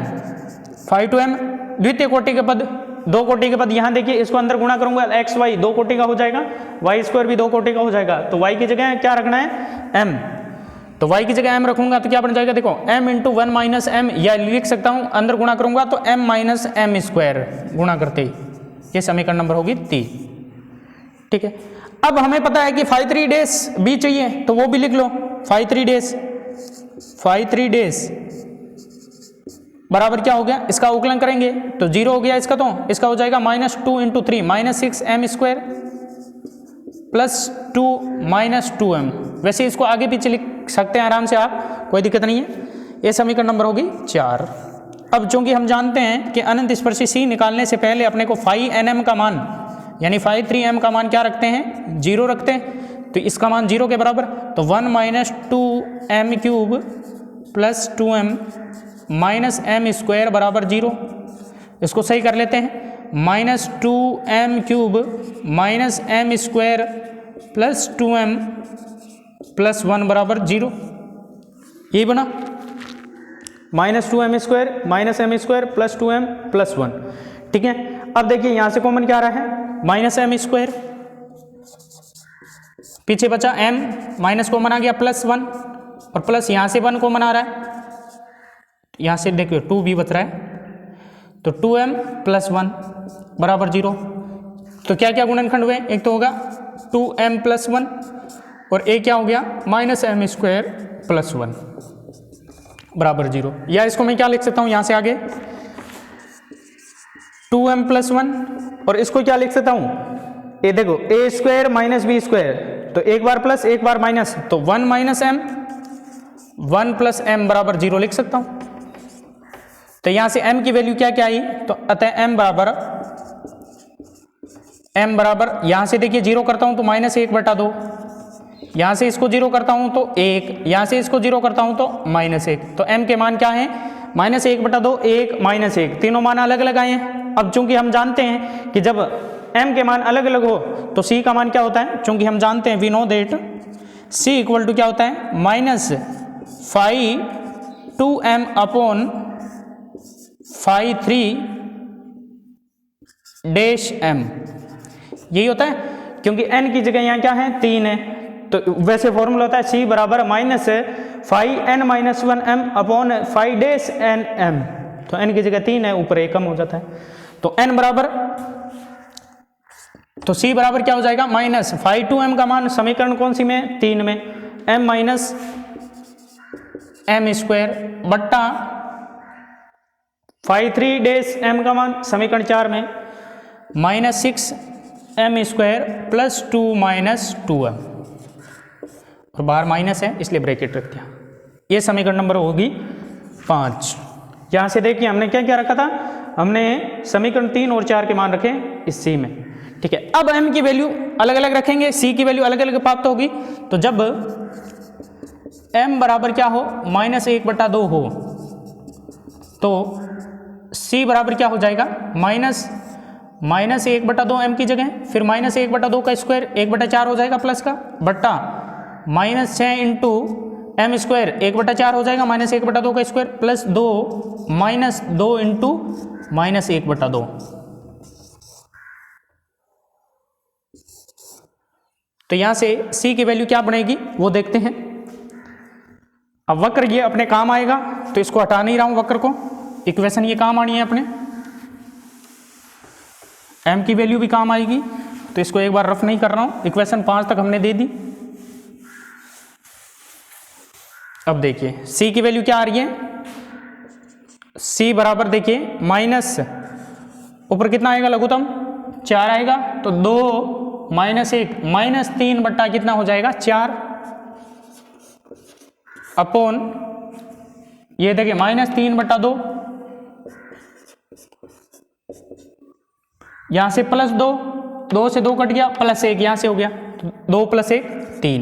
द्वितीय कोटि के पद, 2 कोटि के पद यहां देखिए, इसको अंदर गुणा करूंगा एक्स वाई 2 कोटि का हो जाएगा, वाई स्क्वायर भी 2 कोटि का हो जाएगा, तो y की जगह क्या रखना है m, तो y की जगह m रखूंगा तो क्या बन जाएगा, देखो m इंटू 1 माइनस m, या लिख सकता हूं अंदर गुणा करूंगा तो m माइनस m स्क्वायर गुणा करते ही, ये समीकरण नंबर होगी 3। ठीक है, अब हमें पता है कि फाई 3 डेज भी चाहिए, तो वो भी लिख लो, फाई 3 डेज बराबर क्या हो गया, इसका उकलन करेंगे तो 0 हो गया इसका, तो इसका हो जाएगा -2 into 3 -6m square plus 2 -2m। वैसे इसको आगे पीछे लिख सकते हैं आराम से आप, कोई दिक्कत नहीं है। ये समीकरण नंबर होगी 4। अब चूंकि हम जानते हैं कि अनंत स्पर्शी C निकालने से पहले अपने को फाई nm का मान यानी फाई 3m का मान क्या रखते हैं, 0 रखते हैं, तो इसका मान 0 के बराबर, तो 1 -2m³ plus 2m minus m square बराबर 0। इसको सही कर लेते हैं, -2m³ minus m square plus 2m plus 1 बराबर 0, ये बना -2m square minus m square plus 2m plus 1। ठीक है, अब देखिए यहां से कॉमन क्या आ रहा है, -m स्क्वायर, पीछे बचा m, माइनस कॉमन आ गया प्लस 1, और प्लस यहां से 1 कॉमन आ रहा है, यहां से देखिए 2 भी बच रहा है, तो 2m प्लस 1 बराबर 0। तो क्या क्या गुणनखंड हुए, एक तो होगा 2m प्लस 1 और एक क्या हो गया -m स्क्वायर प्लस 1 बराबर 0। या इसको मैं क्या लिख सकता हूं, यहां से आगे 2m प्लस 1, और इसको क्या लिख सकता हूं, ये देखो a square minus b square, तो एक बार प्लस एक बार माइनस, तो 1 प्लस m बराबर 0 लिख सकता हूं। तो यहां से m की वैल्यू क्या क्या आई, तो अतः m बराबर यहां से देखिए 0 करता हूं तो -1/2, यहां से इसको 0 करता हूं तो 1, यहां से इसको 0 करता हूं तो -1, तो m के मान क्या है, -1/2, 1, -1, तीनों मान अलग अलग आए हैं। अब चूंकि हम जानते हैं कि जब m के मान अलग अलग हो तो c का मान क्या होता है, चूंकि हम जानते हैं we know that c equal to क्या होता है, -phi 2m upon phi 3 dash m, यही होता है, क्योंकि n की जगह यहाँ क्या है 3 है, तो वैसे फॉर्मूला होता है c बराबर -phi n-1m upon phi dash n m, तो n की जगह 3 है, ऊपर 1 कम हो जाता है, तो n बराबर, तो c बराबर क्या हो जाएगा, -फाई 2m का मान समीकरण कौन सी में, 3 में, m माइनस m स्क्वायर बट्टा फाई 3 डैश m का मान समीकरण 4 में -6m स्क्वायर प्लस 2 -2m, और बाहर माइनस है इसलिए ब्रैकेट रख दिया। ये समीकरण नंबर होगी 5। यहां से देखिए हमने क्या क्या रखा था, हमने समीकरण 3 और 4 के मान रखे इस C में। ठीक है, अब m की वैल्यू अलग अलग रखेंगे, c की वैल्यू अलग अलग प्राप्त होगी, तो जब m बराबर क्या हो, -1/2 हो, तो c बराबर क्या हो जाएगा, -1/2m की जगह, फिर -1/2 का स्क्वायर 1/4 हो जाएगा प्लस का, बट्टा -6 इंटू m स्क्वायर 1/4 हो जाएगा, -1/2 का स्क्वायर प्लस 2 -2 इंटू -1/2। तो यहां से c की वैल्यू क्या बनेगी वो देखते हैं। अब वक्र ये अपने काम आएगा, तो इसको हटा नहीं रहा हूं वक्र को, इक्वेशन ये काम आनी है अपने, m की वैल्यू भी काम आएगी, तो इसको एक बार रफ नहीं कर रहा हूं, इक्वेशन 5 तक हमने दे दी। अब देखिए c की वैल्यू क्या आ रही है, c बराबर देखिए माइनस ऊपर कितना आएगा, लघुत्तम 4 आएगा, तो 2 -1 -3 बट्टा कितना हो जाएगा 4 अपॉन ये देखिए -3/2 यहाँ से प्लस 2, 2 से 2 कट गया, प्लस 1 यहाँ से हो गया, तो 2 + 1 3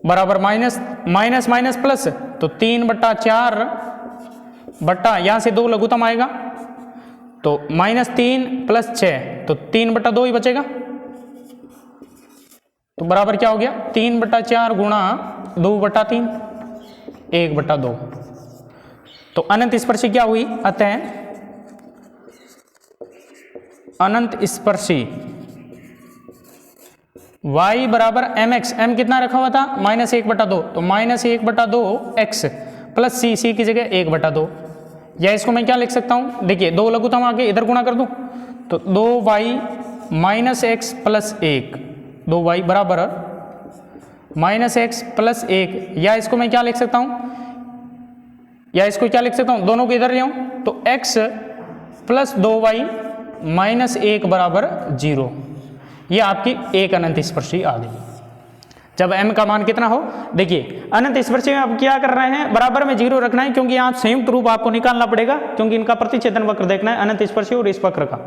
बराबर माइनस माइनस माइनस प्लस, तो 3/4 बट्टा यहाँ से 2 लघुत्तम आएगा, तो -3 + 6, तो 3/2 ही बचेगा। तो बराबर क्या हो गया, 3/4 गुणा 2/3 1/2। तो अनंत स्पर्शी क्या हुई, अतः अनंत स्पर्शी y बराबर mx, m कितना रखा हुआ था -1/2, तो -1/2 x प्लस c की जगह 1/2, या इसको मैं क्या लिख सकता हूं, देखिए 2 लघुत्तम आगे इधर गुणा कर दूं, तो 2y - x + 1, 2y बराबर -x + 1, या इसको मैं क्या लिख सकता हूं, दोनों को इधर ले आऊं, तो x + 2y - 1 बराबर 0। ये आपकी एक अनंत स्पर्शी आ गई जब m का मान कितना हो। देखिए अनंत स्पर्शी में अब क्या कर रहे हैं, बराबर में 0 रखना है, क्योंकि यहाँ संयुक्त रूप आपको निकालना पड़ेगा, क्योंकि इनका प्रतिच्छेदन वक्र देखना है अनंत स्पर्शी और इस वक्र का।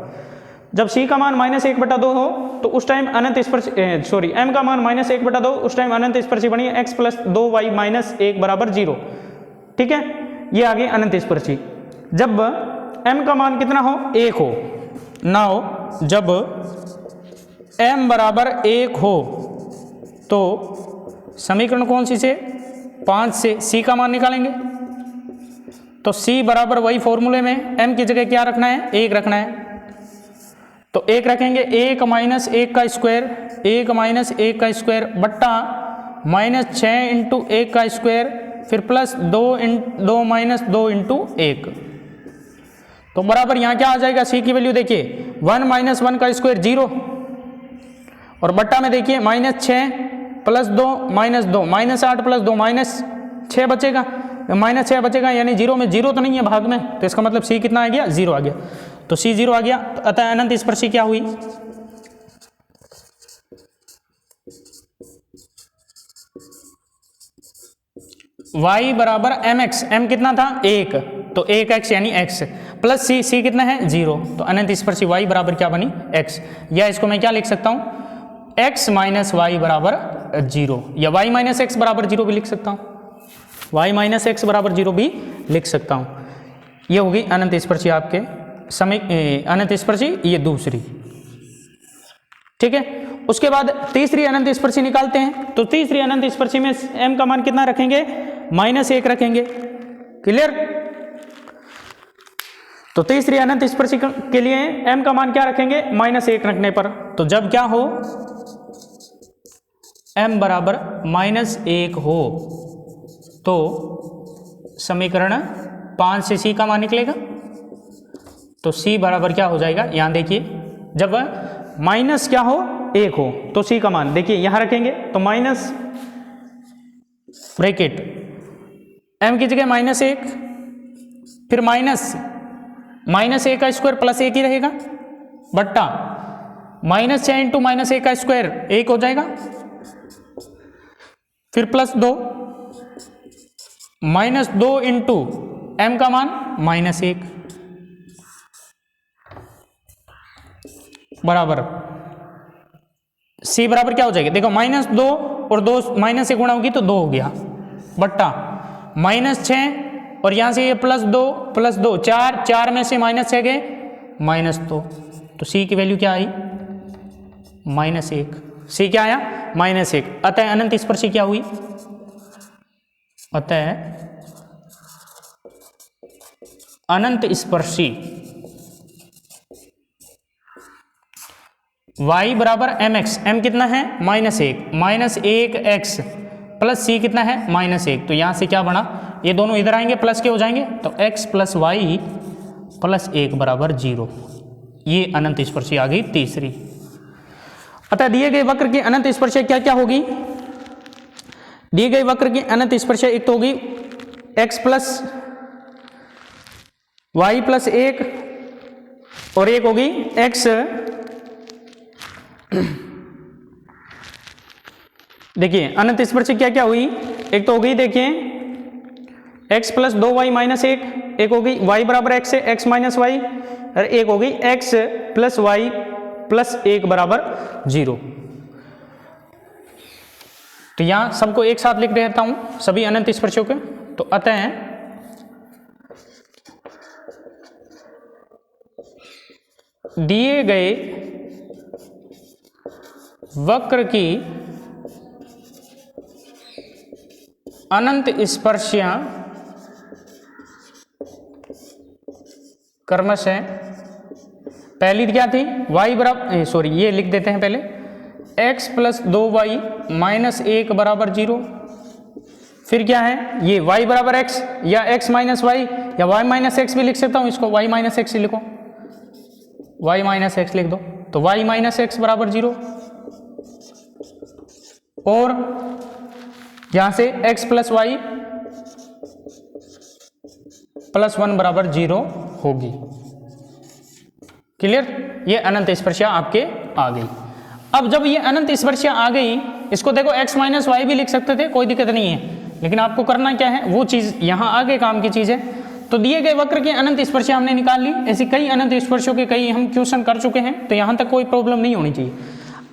जब c का मान -1/2 हो तो उस टाइम अनंत स्पर्शी m का मान -1/2, उस टाइम अनंत स्पर्शी बनी x + 2y - 1 बराबर 0। ठीक है, ये आ गई अनंत स्पर्शी। जब m का मान कितना हो, 1 हो। नाउ जब m बराबर 1 हो तो समीकरण कौन सी से, 5 से c का मान निकालेंगे, तो c बराबर वही फॉर्मूले में m की जगह क्या रखना है, 1 रखना है, तो 1 रखेंगे, 1 - 1 का स्क्वायर, 1 - 1 का स्क्वायर बट्टा -6 × 1 का स्क्वायर, फिर प्लस 2 - 2 × 1, तो बराबर यहाँ क्या आ जाएगा, c की वैल्यू देखिए 1 - 1 का स्क्वायर 0, और बट्टा में देखिए -6 + 2 -2 -8 + 2 -6 बचेगा, -6 बचेगा, यानी 0 में 0 तो नहीं है भाग में, तो इसका मतलब c कितना आ गया, 0 आ गया, तो c 0 आ गया। तो अतः अनंत स्पर्शी क्या हुई, y बराबर mx, m कितना था 1, तो 1x यानी x प्लस c कितना है 0, तो अनंत स्पर्शी y बराबर क्या बनी x, या इसको मैं क्या लिख सकता हूं, x - y बराबर 0, या y - x बराबर 0 भी लिख सकता हूं, y - x बराबर 0 भी लिख सकता हूं। ये होगी अनंत स्पर्शी आपके समय अनंत स्पर्शी, ये दूसरी। ठीक है, उसके बाद तीसरी अनंत स्पर्शी निकालते हैं, तो तीसरी अनंत स्पर्शी में m का मान कितना रखेंगे, -1 रखेंगे। क्लियर, तो तीसरी अनंत स्पर्शी के लिए m का मान क्या रखेंगे, -1 रखने पर, तो जब क्या हो, m बराबर -1 हो तो समीकरण 5 से c का मान निकलेगा, तो c बराबर क्या हो जाएगा, यहां देखिए जब माइनस क्या हो 1 हो तो c का मान देखिए यहां रखेंगे, तो माइनस ब्रैकेट m की जगह -1, फिर -1 का स्क्वायर प्लस 1 ही रहेगा, बट्टा -6 × -1 का स्क्वायर 1 हो जाएगा, फिर प्लस 2 -2 × m का मान -1 बराबर c बराबर क्या हो जाएगा, देखो -2 और 2 माइनस से गुणा होगी तो 2 हो गया, बट्टा -6 और यहां से ये +2 4 में से -6 गए -2, तो c की वैल्यू क्या आई, -1, c क्या आया -1। अतः अनंत स्पर्शी क्या हुई, अतः अनंत स्पर्शी y बराबर mx, m कितना है -1 -1x प्लस c कितना है -1, तो यहां से क्या बना, ये दोनों इधर आएंगे प्लस के हो जाएंगे, तो x + y + 1 बराबर 0। ये अनंत स्पर्शी आ गई तीसरी। अतः दिए गए वक्र की अनंत स्पर्शा क्या क्या होगी, दिए गए वक्र की अनंत स्पर्शा एक तो होगी x + y + 1 और एक होगी x देखिए अनंत स्पर्शी क्या क्या हुई, एक तो हो गई देखिए x + 2y - 1, एक हो गई y बराबर x है x - y, और एक हो गई x प्लस वाई प्लस 1 बराबर 0। तो यहां सबको एक साथ लिख देता हूं सभी अनंत स्पर्शियों के। तो अतः दिए गए वक्र की अनंत स्पर्शियां क्रमशः पहली क्या थी y बराबर सॉरी ये लिख देते हैं पहले x प्लस 2y माइनस 1 बराबर 0। फिर क्या है ये y बराबर x या x माइनस वाई या y माइनस एक्स भी लिख सकता हूं, इसको y माइनस एक्स लिखो, y माइनस एक्स लिख दो तो y माइनस एक्स बराबर 0। और यहां से x प्लस वाई प्लस 1 बराबर 0 होगी। क्लियर? ये अनंत स्पर्शियां आपके आ गई। अब जब ये अनंत स्पर्शियां आ गई, इसको देखो x माइनस वाई भी लिख सकते थे, कोई दिक्कत नहीं है, लेकिन आपको करना क्या है वो चीज यहां आगे काम की चीज है। तो दिए गए वक्र की अनंत स्पर्शियां हमने निकाल ली, ऐसी कई अनंत स्पर्शियों के कई हम क्वेश्चन कर चुके हैं, तो यहां तक कोई प्रॉब्लम नहीं होनी चाहिए।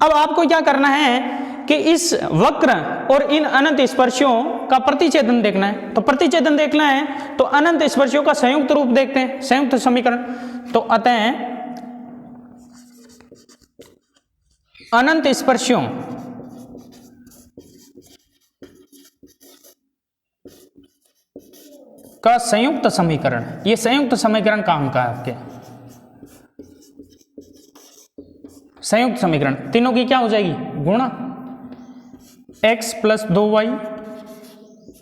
अब आपको क्या करना है कि इस वक्र और इन अनंत स्पर्शियों का प्रतिच्छेदन देखना है। तो प्रतिच्छेदन देखना है तो अनंत स्पर्शियों का संयुक्त रूप देखते हैं, संयुक्त समीकरण। तो अतः अनंत स्पर्शियों का संयुक्त समीकरण, ये संयुक्त समीकरण कहां का है आपके? संयुक्त समीकरण तीनों की क्या हो जाएगी गुणा x plus 2y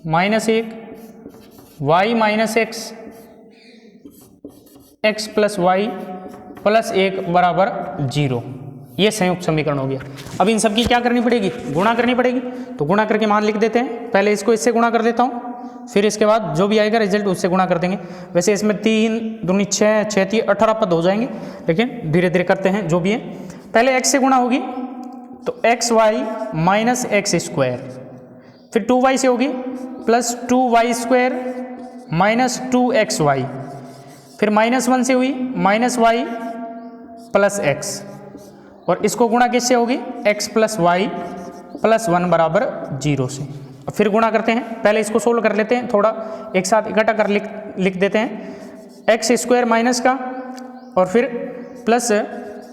minus 1 y minus x x plus y plus 1 बराबर 0। ये संयुक्त समीकरण हो गया। अब इन सब की क्या करनी पड़ेगी? गुणा करनी पड़ेगी। तो गुणा करके मान लिख देते हैं, पहले इसको इससे गुणा कर देता हूँ, फिर इसके बाद जो भी आएगा रिजल्ट उससे गुणा कर देंगे। वैसे इसमें 3 दूनी 6 6 3 18 पद हो जाएंगे, लेकिन धीरे धीरे करते हैं जो भी है। पहले x से गुणा होगी तो x y minus x square, फिर 2y से होगी plus 2y square minus 2xy, फिर -1 से हुई माइनस वाई प्लस एक्स, और इसको गुणा किससे होगी? x प्लस वाई प्लस 1 बराबर 0 से। फिर गुणा करते हैं, पहले इसको सोल्व कर लेते हैं, थोड़ा एक साथ इकट्ठा कर लिख देते हैं। एक्स स्क्वायर माइनस का और फिर प्लस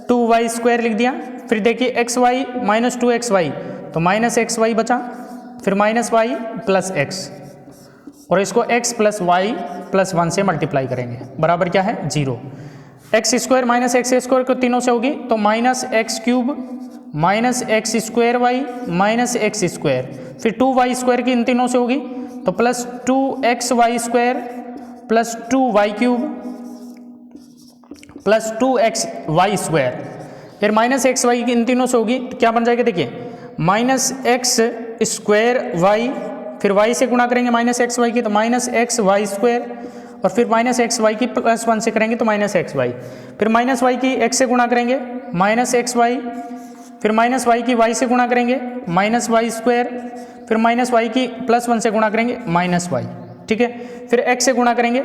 2y स्क्वायर लिख दिया। फिर देखिए एक्स वाई माइनस 2xy तो माइनस एक्स वाई बचा, फिर माइनस वाई प्लस एक्स, और इसको x प्लस वाई प्लस 1 से मल्टीप्लाई करेंगे, बराबर क्या है 0। X square minus x square को तीनों से होगी तो minus x cube minus x square y minus x square, फिर 2y स्क्वायर की इन तीनों से होगी तो plus 2xy square plus 2y cube plus 2xy square, फिर माइनस एक्स वाई की इन तीनों से होगी तो क्या बन जाएगा? देखिए माइनस एक्स स्क्वायर वाई, फिर y से गुणा करेंगे माइनस एक्स वाई की तो माइनस एक्स वाई स्क्वायर, और फिर माइनस एक्स वाई की प्लस 1 से करेंगे तो माइनस एक्स वाई, फिर माइनस वाई की x से गुणा करेंगे माइनस एक्स वाई, फिर माइनस वाई की y से गुणा करेंगे माइनस वाई स्क्वायर, फिर माइनस वाई की प्लस 1 से गुणा करेंगे माइनस वाई, ठीक है। फिर x से गुणा करेंगे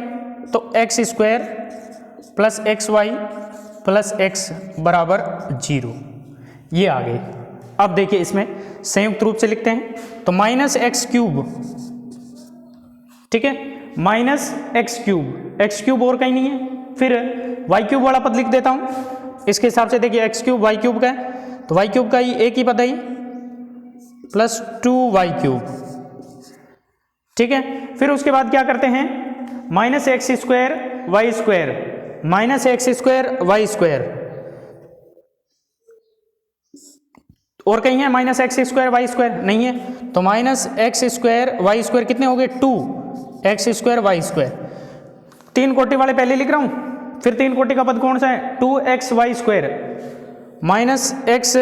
तो x square plus x y plus x बराबर 0। ये आ गए। अब देखिए इसमें संयुक्त रूप से लिखते हैं तो माइनस एक्स क्यूब, ठीक है, माइनस एक्स क्यूब और कहीं नहीं है, फिर वाई क्यूब वाला पद लिख देता हूं। इसके हिसाब से देखिए एक्स क्यूब वाई क्यूब का है तो वाई क्यूब का ही एक ही पद है प्लस 2y क्यूब, ठीक है। फिर उसके बाद क्या करते हैं minus x square y square minus x square y square, और कहीं है minus x square y square? नहीं है, तो minus x square y square कितने हो गए? 2x square y square. 3 कोटि वाले पहले लिख रहा हूं, फिर 3 कोटि का पद कौन सा है? 2x y square minus x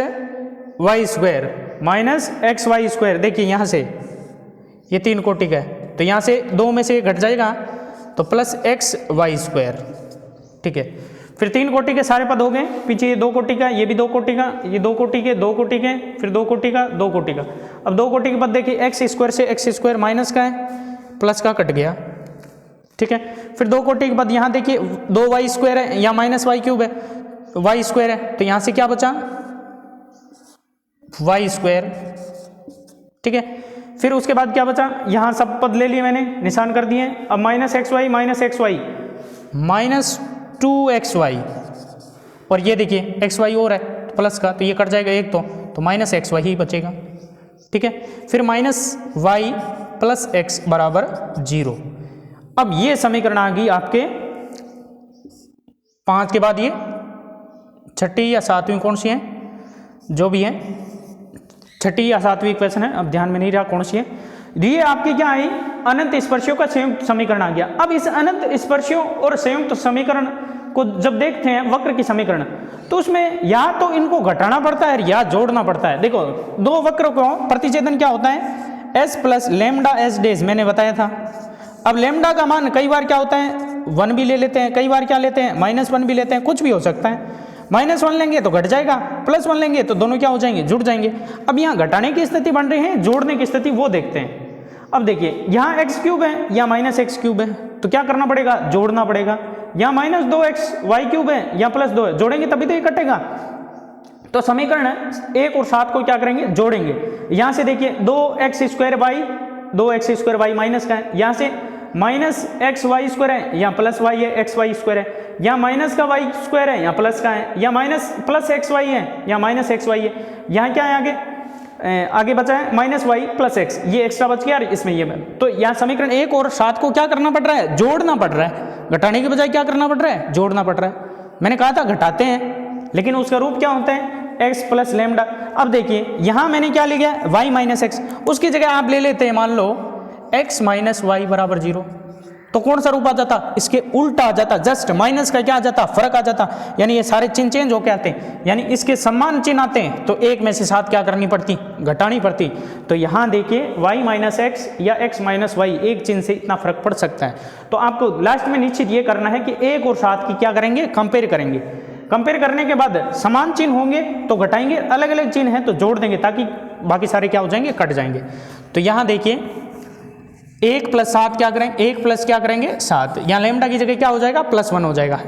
y square minus x y square. देखिए यहां से ये 3 कोटि का है तो यहां से 2 में से घट जाएगा तो प्लस एक्स वाई स्क्वायर, ठीक है। फिर 3 कोटि के सारे पद हो गए, पीछे ये 2 कोटि का, ये भी 2 कोटि का, ये 2 कोटि के, 2 कोटि के, फिर 2 कोटि का, 2 कोटि का। अब 2 कोटि के पद देखिए एक्स स्क्वायर से एक्स स्क्वायर माइनस का है, प्लस का कट गया, ठीक है। फिर 2 कोटि के बाद यहाँ देखिए 2y² है या -y³ है, y² है, तो यहाँ से क्या बचा y², ठीक है। फिर उसके बाद क्या बचा, यहाँ सब पद ले लिए मैंने, निशान कर दिए। अब -xy -2xy और ये देखिए xy और है प्लस का, तो ये कट जाएगा एक, तो -xy ही बचेगा, ठीक है। फिर -y + x = 0। अब ये समीकरण आ गई आपके 5 के बाद ये छठी या सातवीं कौन सी है, जो भी है छठी या सातवीं इक्वेशन है, अब ध्यान में नहीं रहा कौन सी है। ये आपकी क्या आई, अनंत स्पर्शियों का संयुक्त समीकरण आ गया। अब इस अनंत स्पर्शियों और संयुक्त समीकरण को जब देखते हैं वक्र की समीकरण, तो उसमें या तो इनको घटाना पड़ता है या जोड़ना पड़ता है। देखो दो वक्र को प्रतिच्छेदन क्या होता है, s + λs', मैंने बताया था। अब लैम्डा का मान कई बार क्या होता है 1 भी ले लेते हैं, कई बार क्या लेते हैं -1 भी लेते हैं, कुछ भी हो सकता है। -1 लेंगे तो घट जाएगा, +1 लेंगे तो दोनों क्या हो जाएंगे, जुड़ जाएंगे। अब यहाँ घटाने की स्थिति बन रही है, जोड़ने की स्थिति वो देखते हैं। अब देखिए यहाँ x³ है या -x³ है, तो क्या करना पड़ेगा, जोड़ना पड़ेगा। यहाँ -2xy³ है या +2 है, जोड़ेंगे तभी तो ये कटेगा। तो समीकरण 1 और 7 को क्या करेंगे, जोड़ेंगे। यहाँ से देखिए 2x² माइनस का है, यहाँ से -xy² है या +y है, xy² है, या माइनस का y² है या प्लस का है, या +xy है या -xy है। यहाँ क्या है आगे बचा है -y + x, ये एक्स्ट्रा बच गया, इसमें ये। तो यहाँ समीकरण 1 और 7 को क्या करना पड़ रहा है, जोड़ना पड़ रहा है। घटाने के बजाय क्या करना पड़ रहा है, जोड़ना पड़ रहा है। मैंने कहा था घटाते हैं, लेकिन उसका रूप क्या होता है, x + λ। अब देखिए यहाँ मैंने क्या ले गया, y - x, उसकी जगह आप ले लेते हैं मान लो x - y = 0, तो कौन सा रूप आ जाता, इसके उल्टा आ जाता, जस्ट माइनस का क्या आ जाता, फर्क आ जाता। यानी ये सारे चिन्ह चेंज होके आते हैं, यानी इसके समान चिन्ह आते हैं, तो 1 में से 7 क्या करनी पड़ती, घटानी पड़ती। तो यहाँ देखिए y - x या x - y, एक चिन्ह से इतना फर्क पड़ सकता है। तो आपको लास्ट में निश्चित ये करना है कि 1 और 7 की क्या करेंगे, कंपेयर करेंगे। कंपेयर करने के बाद समान चिन्ह होंगे तो घटाएंगे, अलग अलग चिन्ह हैं तो जोड़ देंगे, ताकि बाकी सारे क्या हो जाएंगे, कट जाएंगे। तो यहाँ देखिए 1 + 7 क्या करेंगे, 1 + क्या करेंगे 7, यहाँ लैम्डा की जगह क्या हो जाएगा, +1 हो जाएगा।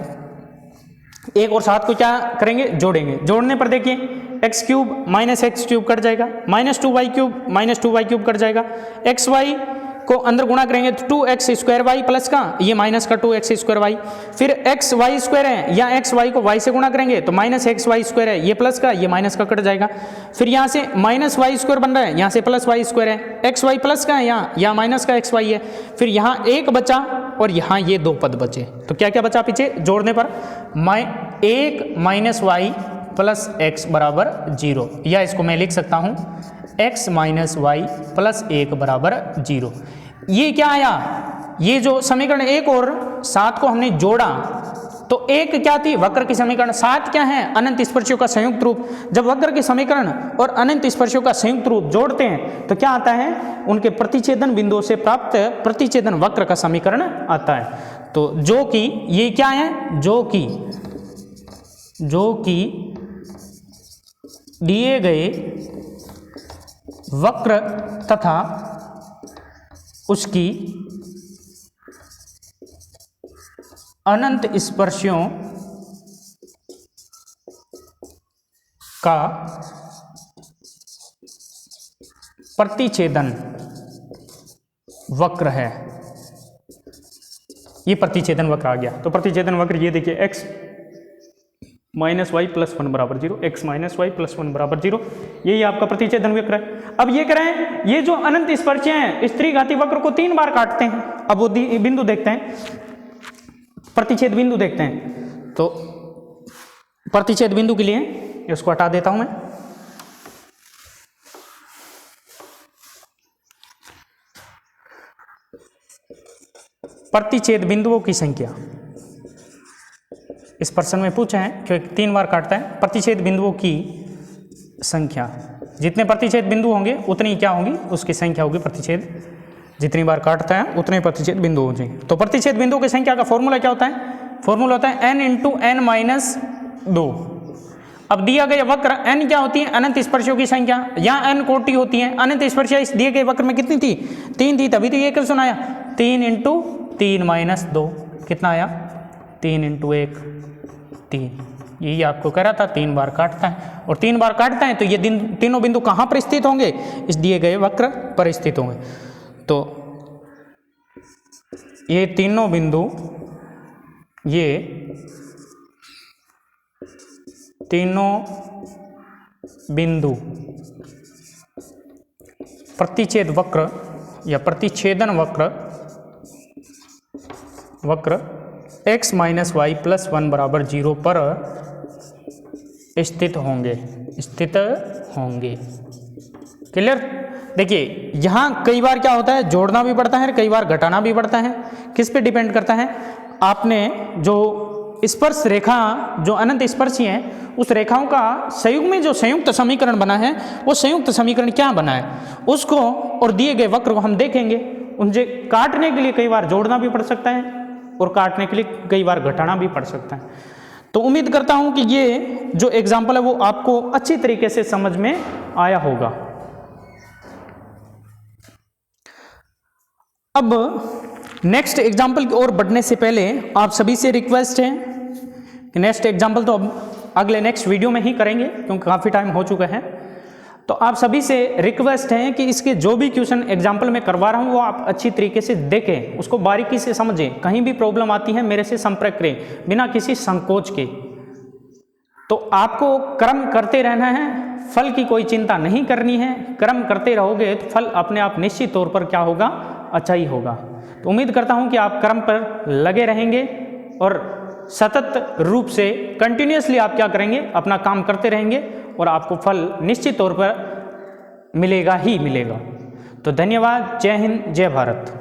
1 और 7 को क्या करेंगे, जोड़ेंगे। जोड़ने पर देखिए x³ -x³ कट जाएगा, -2y³ कट जाएगा, xy को अंदर गुणा करेंगे तो 2x² प्लस का ये माइनस का 2x²y, फिर xy² है या xy को y से गुणा करेंगे तो -xy² है, ये प्लस का ये माइनस का कट जाएगा। फिर यहाँ से -y² बन रहा है, यहाँ से +y² है, xy प्लस का है यहाँ माइनस का xy है। फिर यहाँ 1 बचा और यहाँ ये 2 पद बचे, तो क्या क्या बचा पीछे जोड़ने पर, 1 - y + x = 0, या इसको मैं लिख सकता हूँ x - y + 1 = 0। ये क्या आया, ये जो समीकरण 1 और 7 को हमने जोड़ा तो 1 क्या थी, वक्र की समीकरण, 7 क्या है, अनंत स्पर्शियों का संयुक्त रूप। जब वक्र की समीकरण और अनंत स्पर्शियों का संयुक्त रूप जोड़ते हैं तो क्या आता है, उनके प्रतिच्छेदन बिंदुओं से प्राप्त प्रतिच्छेदन वक्र का समीकरण आता है। तो जो कि ये क्या है, जो कि दिए गए वक्र तथा उसकी अनंत स्पर्शियों का प्रतिच्छेदन वक्र है। ये प्रतिच्छेदन वक्र आ गया। तो प्रतिच्छेदन वक्र ये देखिए x - y + 1 = 0, x - y + 1 = 0, यही आपका प्रतिच्छेदन वक्र है। अब ये करें, ये जो अनंत स्पर्शियां हैं इस त्रिघाती वक्र को 3 बार काटते हैं। अब वो बिंदु देखते हैं, प्रतिच्छेद बिंदु देखते हैं। तो प्रतिच्छेद बिंदु के लिए इसको हटा देता हूं मैं। प्रतिच्छेद बिंदुओं की संख्या इस प्रश्न में पूछा है, क्योंकि 3 बार काटता है। प्रतिच्छेद बिंदुओं की संख्या, जितने प्रतिच्छेद बिंदु होंगे उतनी क्या होंगी, उसकी संख्या होगी प्रतिच्छेद, जितनी बार काटता है उतने प्रतिच्छेद बिंदु हो जाएंगे। तो प्रतिच्छेद बिंदुओं की संख्या का फॉर्मूला क्या होता है, फॉर्मूला होता है n × n - 2। अब दिया गया वक्र n क्या होती है, अनंत स्पर्शियों की संख्या, यहाँ n कोटि होती है। अनंत स्पर्शियां इस दिए गए वक्र में कितनी थी, 3 थी, तभी तो ये क्वेश्चन आया 3 × 3 - 2। कितना आया 3 × 1 3, यही आपको कह रहा था 3 बार काटता है, और 3 बार काटता है तो ये तीनों बिंदु कहाँ पर स्थित होंगे, इस दिए गए वक्र पर स्थित होंगे। तो ये तीनों बिंदु, ये तीनों बिंदु प्रतिच्छेद वक्र या प्रतिच्छेदन वक्र x - y + 1 = 0 पर स्थित होंगे। क्लियर? देखिए यहाँ कई बार क्या होता है, जोड़ना भी पड़ता है, कई बार घटाना भी पड़ता है। किस पे डिपेंड करता है? आपने जो स्पर्श रेखा, जो अनंत स्पर्शी हैं, उस रेखाओं का संयुग्म में जो संयुक्त समीकरण बना है, वो संयुक्त समीकरण क्या बना है उसको और दिए गए वक्र को हम देखेंगे। उनसे काटने के लिए कई बार जोड़ना भी पड़ सकता है और काटने के लिए कई बार घटाना भी पड़ सकता है। तो उम्मीद करता हूं कि ये जो एग्जाम्पल है वो आपको अच्छी तरीके से समझ में आया होगा। अब नेक्स्ट एग्जाम्पल की ओर बढ़ने से पहले आप सभी से रिक्वेस्ट है कि नेक्स्ट एग्जाम्पल तो अब अगले नेक्स्ट वीडियो में ही करेंगे क्योंकि काफ़ी टाइम हो चुका है। तो आप सभी से रिक्वेस्ट है कि इसके जो भी क्वेश्चन एग्जाम्पल में करवा रहा हूँ वो आप अच्छी तरीके से देखें, उसको बारीकी से समझें। कहीं भी प्रॉब्लम आती है मेरे से संपर्क करें बिना किसी संकोच के। तो आपको कर्म करते रहना है, फल की कोई चिंता नहीं करनी है। कर्म करते रहोगे तो फल अपने आप निश्चित तौर पर क्या होगा, अच्छा ही होगा। तो उम्मीद करता हूँ कि आप कर्म पर लगे रहेंगे और सतत रूप से कंटिन्यूअसली आप क्या करेंगे, अपना काम करते रहेंगे और आपको फल निश्चित तौर पर मिलेगा ही मिलेगा। तो धन्यवाद। जय हिंद, जय भारत।